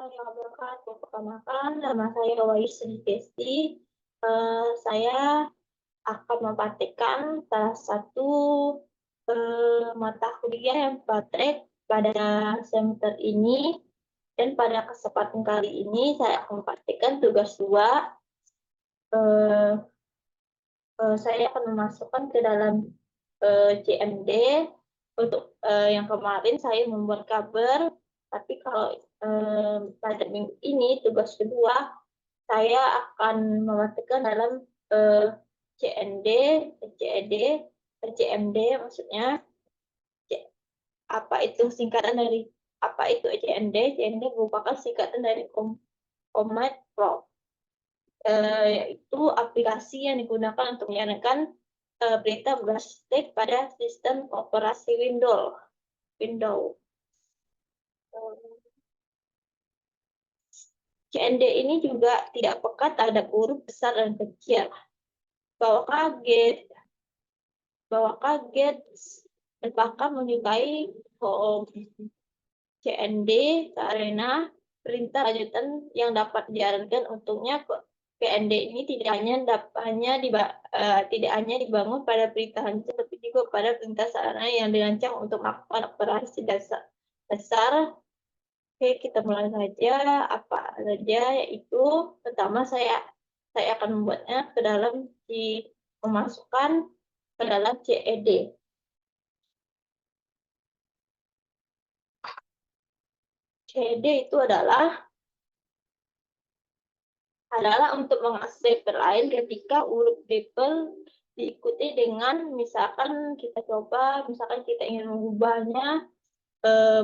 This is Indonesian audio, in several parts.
warahmatullahi wabarakatuh. Perkenalkan, nama saya Wahyu Desti. Saya akan mempraktikkan salah satu mata kuliah yang praktek pada semester ini. Dan pada kesempatan kali ini saya akan mempraktikkan tugas 2. Eh, saya akan memasukkan ke dalam CMD. Untuk yang kemarin saya membuat kabar, tapi kalau pada minggu ini tugas kedua saya akan mematikan dalam CND, CED, CMD maksudnya. Apa itu singkatan dari apa itu CMD? CMD merupakan singkatan dari Command Prompt, yaitu aplikasi yang digunakan untuk menjalankan perintah berbasis teks pada sistem operasi Windows. CND ini juga tidak peka terhadap huruf besar dan kecil. Bahwa kaget, dan bahkan menyukai CND karena perintah lanjutan yang dapat dijalankan untuknya. CND ini tidak hanya dibangun pada perintah lanjutan, tapi juga pada perintah sarana yang dirancang untuk melakukan operasi dasar. Oke, kita mulai saja. Apa saja? Yaitu pertama saya akan membuatnya ke dalam memasukkan ke dalam CED. CED itu adalah untuk mengakses paper lain ketika huruf paper diikuti dengan, misalkan kita ingin mengubahnya,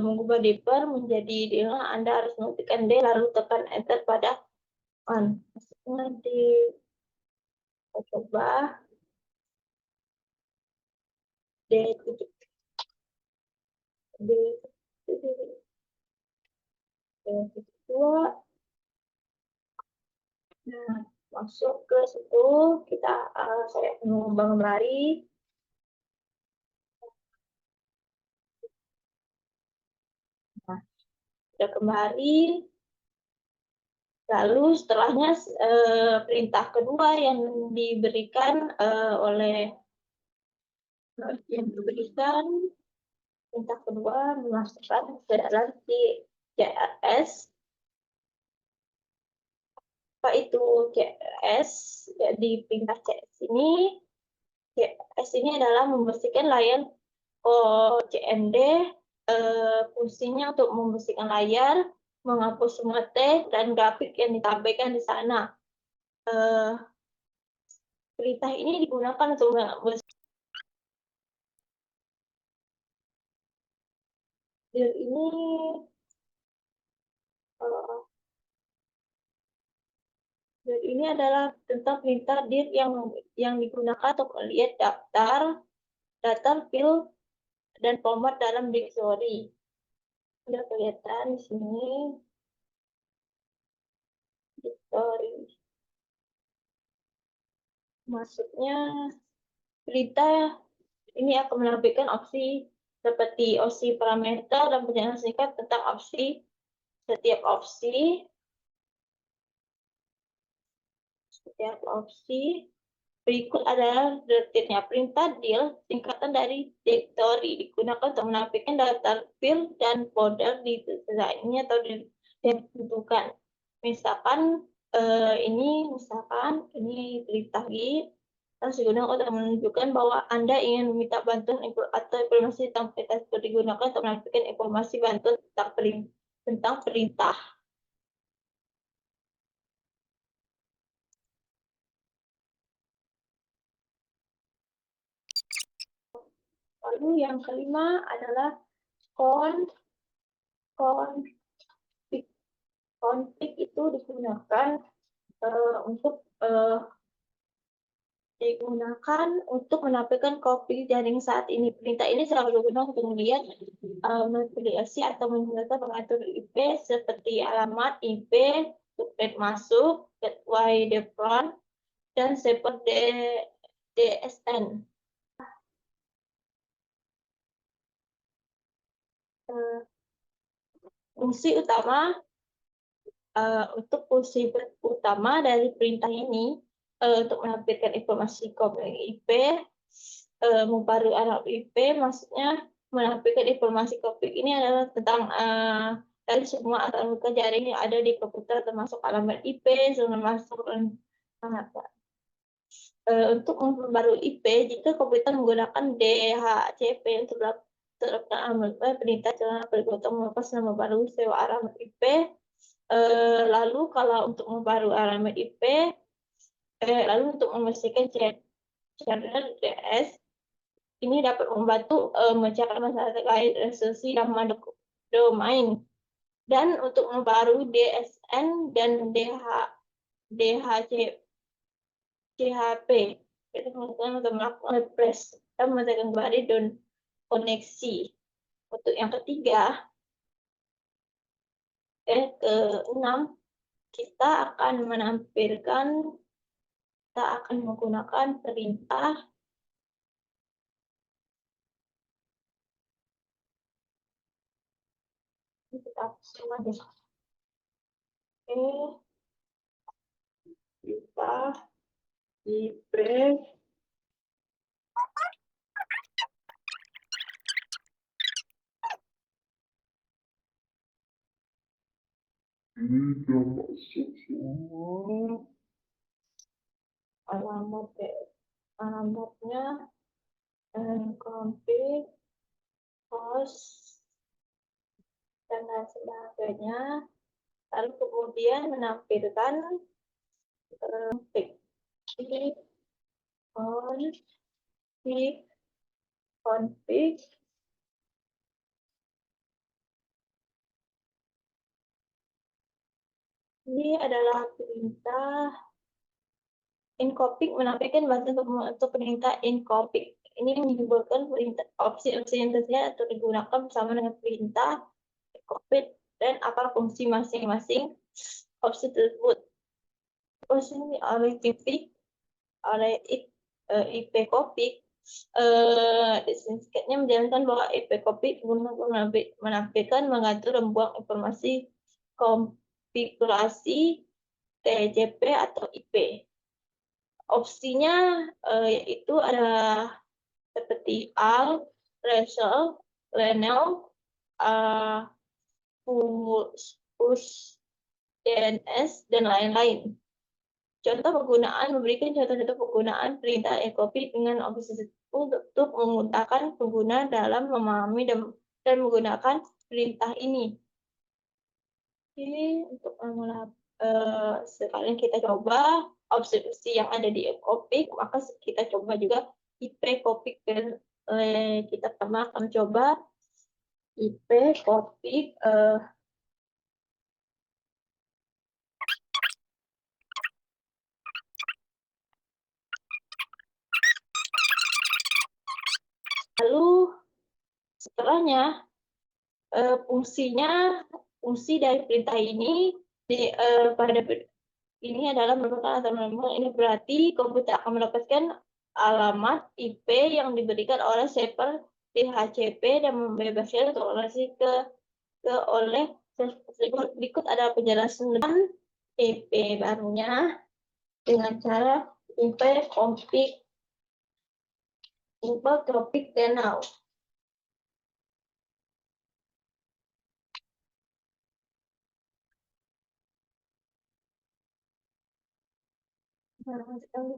mengubah paper menjadi D, Anda harus mengetikkan D lalu tekan enter pada on. Maksudnya coba D tujuh D dua. Nah, masuk ke situ, saya mengubah kembali. Nah, sudah kembali. Lalu setelahnya perintah kedua yang diberikan perintah kedua memasukkan ke dalam CRS. Apa itu CRS? Di perintah CRS ini adalah membersihkan layar CMD. Fungsinya untuk membersihkan layar, menghapus semua teks dan grafik yang ditampilkan di sana. Perintah ini digunakan untuk ini adalah tentang perintah dir yang digunakan untuk melihat daftar field dan format dalam dictionary. Sudah kelihatan di sini dictionary. Maksudnya perintah ini akan menampilkan opsi seperti opsi parameter dan penjelasan singkat tentang setiap opsi. Berikut adalah detailnya. Perintah dir singkatan dari directory digunakan untuk menampilkan daftar file dan folder di desainnya atau ditentukan. Misalkan ini perintah git harus digunakan untuk menunjukkan bahwa Anda ingin meminta bantuan atau informasi tentang perintah tersebut, digunakan untuk menampilkan informasi bantuan tentang perintah. Lalu yang kelima adalah config itu digunakan untuk menampilkan kopi jaring saat ini. Perintah ini selalu digunakan untuk melihat manipulasi atau menjelaskan pengatur IP seperti alamat IP, subnet masuk, gateway default, dan seperti DSN. Fungsi utama untuk fungsi utama dari perintah ini untuk menampilkan informasi kopling IP, membaru alamat IP, maksudnya menampilkan informasi kopling ini adalah tentang dari semua alamat jaring yang ada di komputer termasuk alamat IP, termasuk untuk memperbarui IP jika komputer menggunakan DHCP untuk melakukan alamat perintah celana bergotong melepas nama baru sewa alamat IP. Lalu kalau untuk memperbarui alamat IP, lalu untuk memastikan channel DS ini dapat membantu memecahkan masalah terkait resolusi nama domain, dan untuk memperbarui DSN dan DHCP kita melakukan untuk melakukan refresh dan menekan kembali dan koneksi. Untuk yang ketiga, keenam, kita akan menggunakan perintah kita IP alamatnya config host dan lain sebagainya, lalu kemudian menampilkan config ini adalah perintah Incopig menampilkan batas untuk perintah Incopig. Ini menyebutkan perintah opsi-opsi yang tersedia atau digunakan bersama dengan perintah Incopig dan apa fungsi masing-masing opsi tersebut. Opsi oleh tipik oleh IP Copig singkatnya menjalankan bahwa IP Copig menampilkan, mengatur, membuang informasi konfigurasi TCP atau IP. Opsinya yaitu ada seperti AL, RESL, LENEL, push, DNS, dan lain-lain. Memberikan contoh-contoh penggunaan perintah encryption dengan opsi untuk memudahkan pengguna dalam memahami dan menggunakan perintah ini. Oke, untuk sekalian kita coba opsi yang ada di Copig, maka kita coba juga IP Copig. Kita pertama akan coba IP Copig lalu setelahnya fungsi dari perintah ini pada ini adalah merupakan ini berarti komputer akan mendapatkan alamat IP yang diberikan oleh server DHCP dan membebaskan toleransi oleh berikut ada penjelasan IP barunya dengan cara IP config topik now.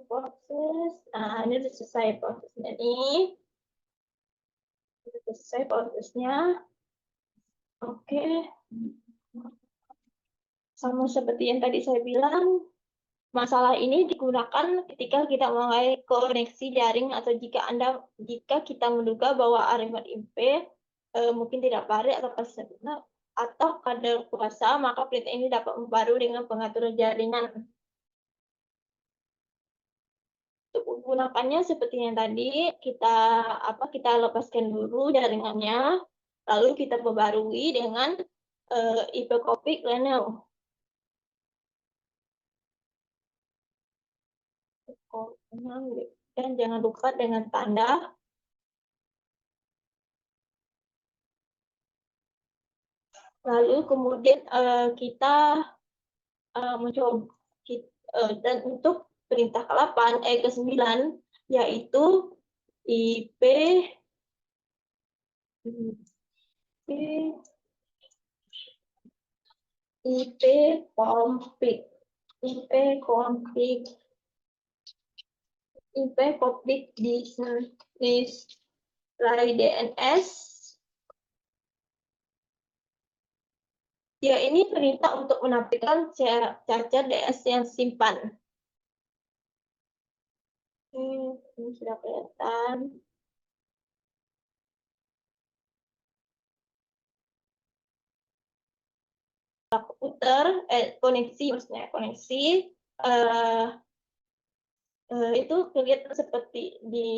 Proses. Nah, ini sudah selesai prosesnya nih. Sudah selesai prosesnya. Oke. Sama seperti yang tadi saya bilang, masalah ini digunakan ketika kita mulai koneksi jaring atau jika kita menduga bahwa alamat IP mungkin tidak valid atau sempurna atau kadar kuasa, maka perintah ini dapat membaru dengan pengaturan jaringan. Untuk menggunakannya seperti yang tadi kita lepaskan dulu jaringannya, lalu kita perbarui dengan IP Copig LENEL. Dan jangan lupa dengan tanda. Lalu kemudian kita mencoba dan untuk perintah ke-8 ke-9 yaitu IP IP config IP config IP config display DNS. Ya, ini perintah untuk menampilkan cacar DNS yang simpan. Ini sudah kelihatan. Komputer, koneksi maksudnya koneksi itu kelihatan seperti di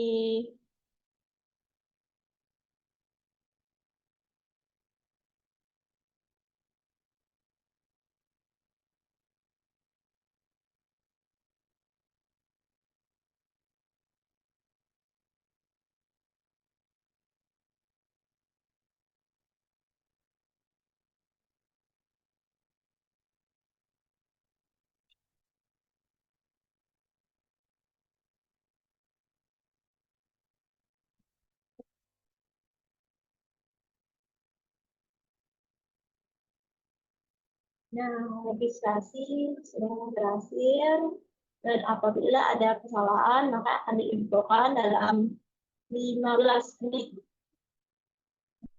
registrasi sudah berhasil, dan apabila ada kesalahan maka akan diinfokan dalam 15 menit.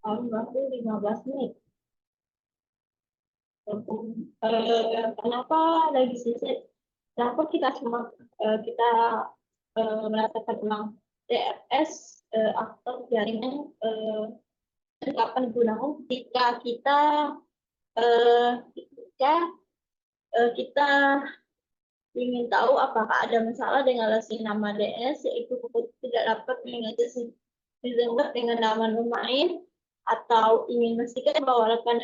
15 menit. Kenapa registrasi? Kenapa kita kita merasakan ulang DNS atau jaringan kapan digunakan jika kita kita ingin tahu apakah ada masalah dengan listing nama DNS, yaitu tidak dapat didengar dengan nama domain, atau ingin memastikan bahwa rekan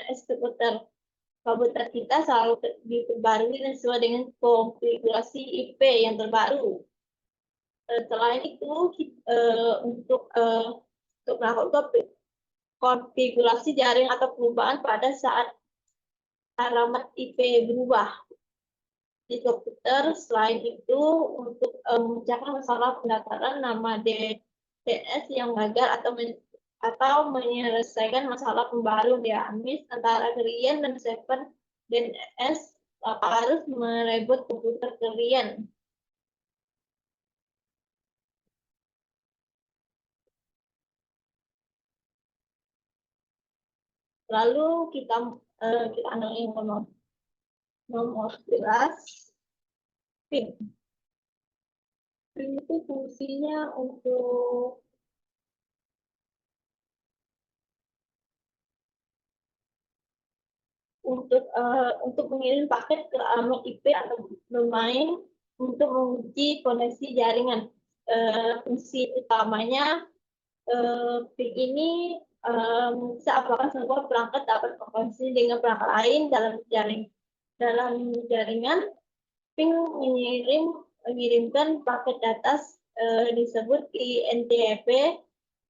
komputer kita selalu diperbarui dan sesuai dengan konfigurasi IP yang terbaru. Selain itu, untuk melakukan konfigurasi jaring atau perubahan pada saat alamat IP berubah di komputer. Selain itu, untuk memecahkan masalah pendaftaran nama DNS yang gagal atau menyelesaikan masalah pembaruan DNS antara klien dan server DNS, harus mereboot komputer klien. Lalu kita analisa nomor 11 PIN. PIN itu fungsinya untuk mengirim paket ke alamat IP atau domain untuk menguji koneksi jaringan. Fungsi utamanya PIN ini bisa apakah sebuah perangkat dapat berkoneksi dengan perangkat lain dalam jaringan. PIN mengirimkan paket data disebut INTP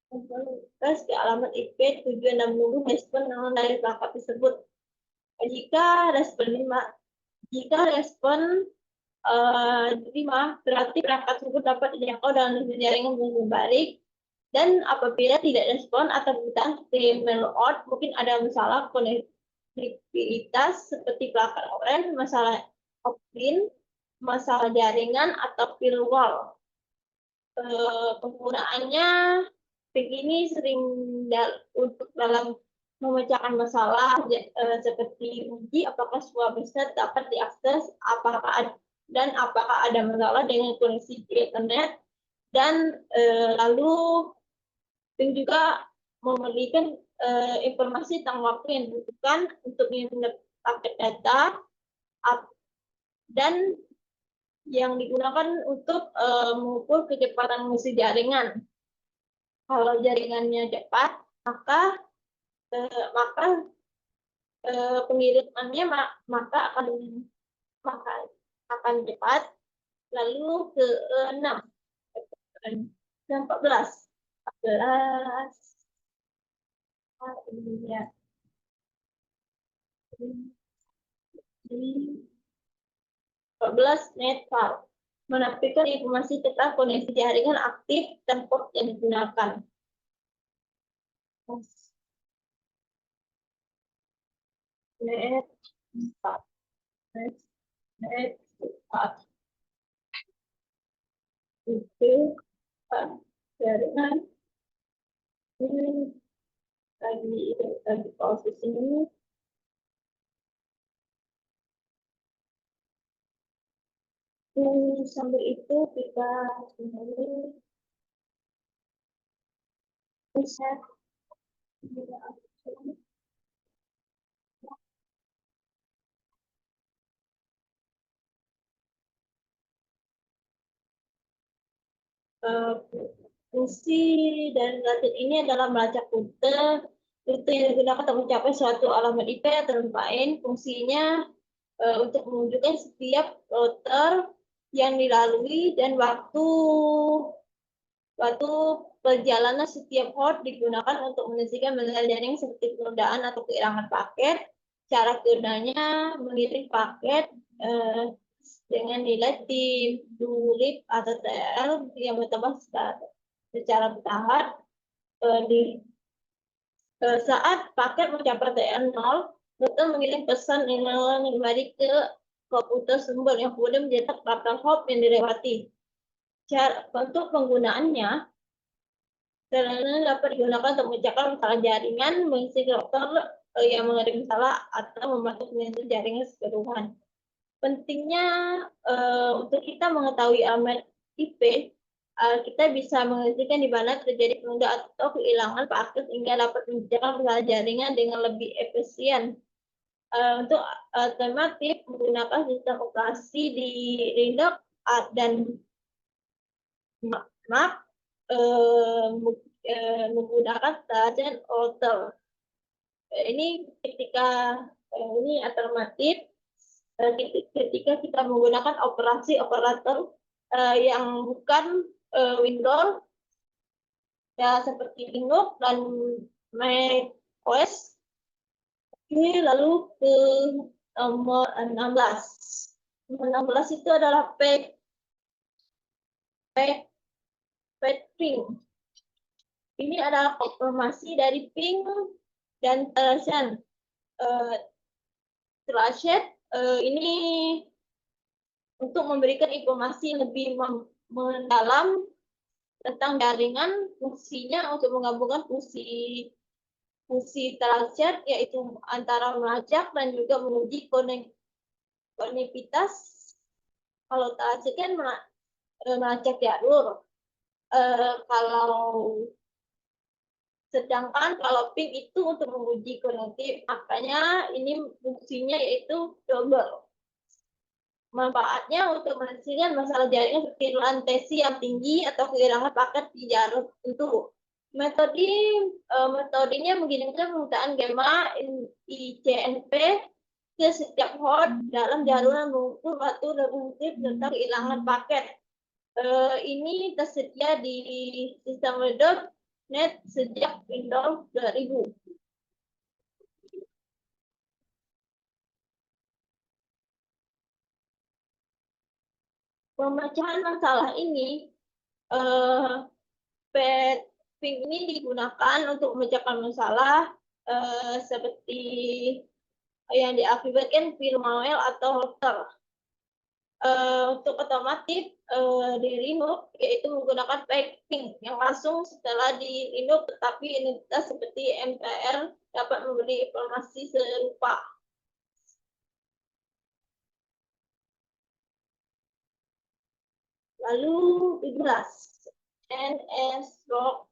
ke alamat IP tujuan dan menunggu respon dari perangkat tersebut. Jika respon diterima, berarti perangkat tersebut dapat dijangkau dalam jaringan dengan baik. Dan apabila tidak respon atau bukan mellout, mungkin ada masalah konektivitas seperti perangkat orange, masalah offline, masalah jaringan atau firewall. Penggunaannya begini sering untuk dalam memecahkan masalah seperti uji apakah sebuah website dapat diakses, apakah ada masalah dengan koneksi internet, dan lalu juga memberikan informasi tentang waktu yang dibutuhkan untuk mengirim paket data, dan yang digunakan untuk mengukur kecepatan mesin jaringan. Kalau jaringannya cepat, maka pengirimannya akan cepat. Lalu ke-6, 14. Ini ya. 14 network menampilkan informasi tentang koneksi jaringan aktif dan port yang digunakan. Net 4, net 4, itu jaringan ini lagi proses ini. Sambil itu kita bisa fungsi dan gadget ini adalah melacak rute yang digunakan untuk mencapai suatu alamat IP atau lain. Fungsinya untuk menunjukkan setiap router yang dilalui dan waktu perjalanan setiap host digunakan untuk menyaksikan masalah jaring seperti penundaan atau kehilangan paket. Cara gunanya mengirim paket dengan nilai TIP atau TL yang bertambah secara bertahap. Saat paket mencapai TL 0, router mengirim pesan kembali ke komputer sumber yang kemudian mencetak daftar hop yang dilewati. Untuk penggunaannya, sarana dapat digunakan untuk memecahkan masalah jaringan, mengisi router yang mengalami masalah, atau membantu penyelenggara jaringan keseluruhan. Pentingnya untuk kita mengetahui alamat IP, kita bisa mengertikan di mana terjadi penundaan atau kehilangan paket sehingga dapat memecahkan masalah jaringan dengan lebih efisien. Untuk alternatif menggunakan sistem operasi di Linux dan Mac menggunakan Trojan Router. Ini ketika ini alternatif ketika kita menggunakan operator yang bukan Windows ya seperti Linux dan Mac OS. Ini lalu ke nomor 16. Nomor 16 itu adalah ping. Ini adalah informasi dari ping dan Trojan. Trojan ini untuk memberikan informasi lebih mendalam tentang jaringan, fungsinya untuk menggabungkan fungsi Trojan, yaitu antara melacak dan juga menguji konektivitas. Kalau Trojan kan melacak jalur. Sedangkan kalau ping itu untuk menguji konektif, makanya ini fungsinya yaitu double. Manfaatnya untuk menyelesaikan masalah jaringan seperti latensi yang tinggi atau kehilangan paket di jalur tertentu. Metodenya mengirimkan permintaan gamma ICNP ke setiap host dalam jaringan mengukur waktu definitif tentang kehilangan paket. Ini tersedia di sistem Windows.NET sejak Windows 2000. Pemecahan masalah ini, ping ini digunakan untuk memecahkan masalah seperti yang diakibatkan firmware atau router. Untuk otomatis di Linux yaitu menggunakan ping yang langsung setelah di Linux, tetapi entitas seperti MPR dapat memberi informasi serupa. Lalu 17 NSLog.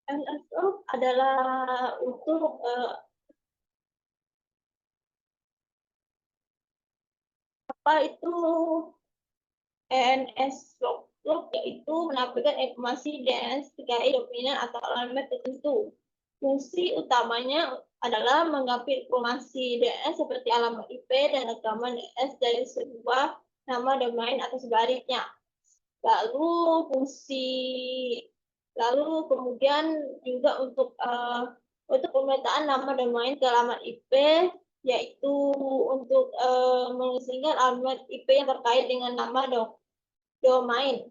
NSLog adalah untuk apa itu NSLog? Yaitu menampilkan informasi DNS terkait dominan atau alamat tertentu. Fungsi utamanya adalah mengambil informasi DNS seperti alamat IP dan rekaman DNS dari sebuah nama domain atau sebaliknya. Lalu fungsi lalu kemudian juga untuk pemetaan nama domain ke alamat IP, yaitu untuk mengisingkan alamat IP yang terkait dengan nama domain.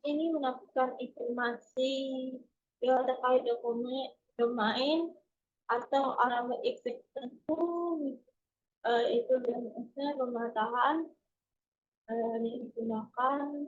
Ini menampilkan informasi yang terkait domain atau alamat IP tertentu, itu biasanya pematahan yang digunakan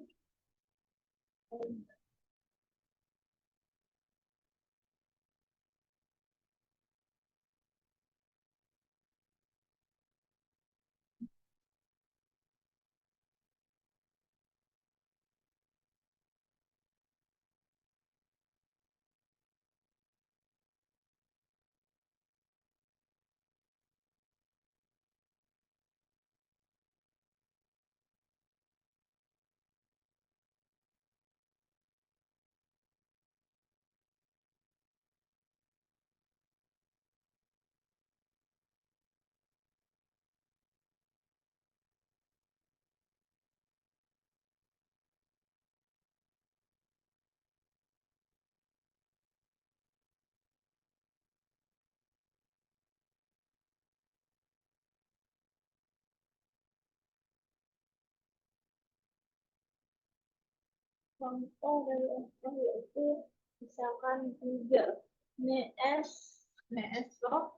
contoh dari SQL, yaitu misalkan Google NS NSLog,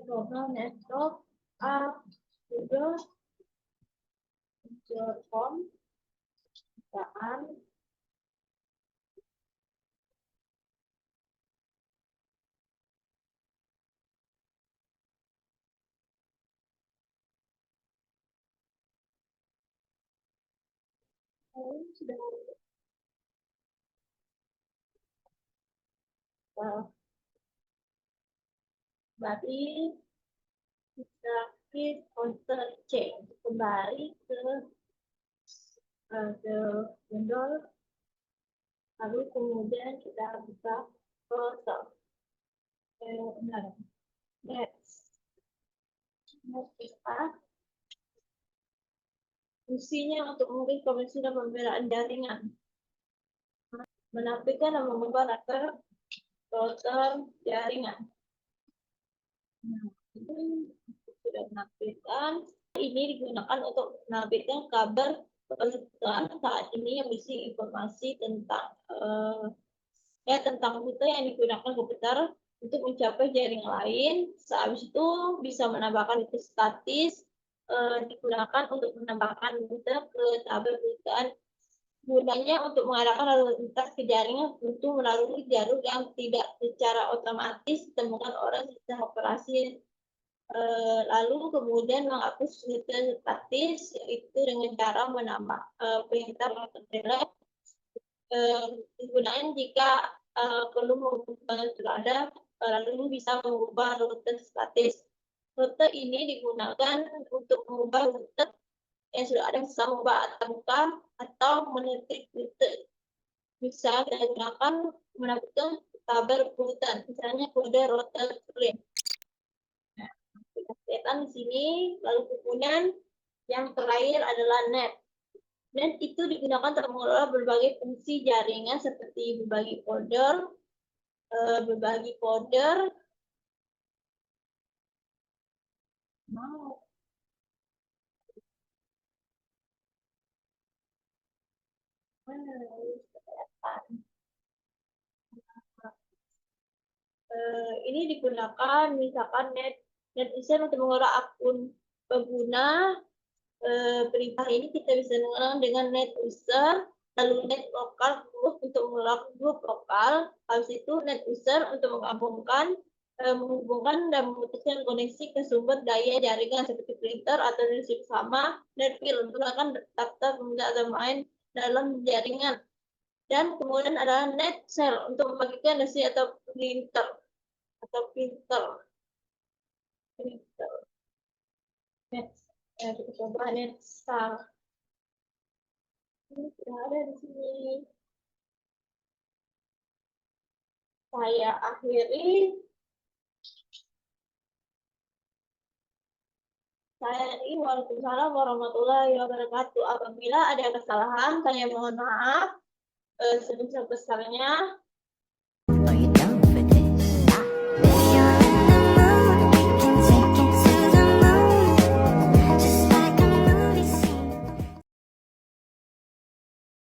program NSLog A Google.com misalkan. Sudah berarti bisa kita counter C untuk kembali ke Windows, lalu kemudian kita buka browser. Benar. Next. Kita fungsinya untuk mengurus komunikasi dan pembelaan jaringan, menampilkan dan mengubah latar router jaringan. Nah, ini sudah menampilkan. Ini digunakan untuk menampilkan kabar perusahaan saat ini yang berisi informasi tentang tentang rute yang digunakan komputer untuk mencapai jaringan lain. Sehabis itu bisa menambahkan rute statis, digunakan untuk menambahkan rute ke tabel perusahaan. Gunanya untuk mengarahkan lalu lintas ke jaringan tentu melalui jalur yang tidak secara otomatis ditemukan oleh sistem operasi. Lalu kemudian menghapus rute statis, yaitu dengan cara menambah perintah delete. Digunakan jika perlu mengubah sudah ada, lalu bisa mengubah rute statis. Rute ini digunakan untuk mengubah rute yang sudah ada, bisa mengubah angka atau menitip rute. Bisa kita gunakan menambahkan tabel urutan, misalnya kode rute link. Nah, kita lihat di sini. Lalu kemudian yang terakhir adalah net. Net itu digunakan untuk mengelola berbagai fungsi jaringan seperti berbagi folder, ini digunakan misalkan net user untuk mengelola akun pengguna. Perintah ini kita bisa mengenal dengan net user, lalu net lokal group untuk mengelola grup lokal, habis itu net user untuk menggabungkan menghubungkan dan memutuskan koneksi ke sumber daya jaringan seperti printer atau disk sama dan film menggunakan daftar atau main dalam jaringan. Dan kemudian adalah net cell untuk membagikan dasi atau printer atau printer. Printer. Net. Ya, kita coba net cell. Ini tidak ada di sini. Saya akhiri. Waalaikumsalam warahmatullahi wabarakatuh. Apabila ada kesalahan, saya mohon maaf sebesar-besarnya.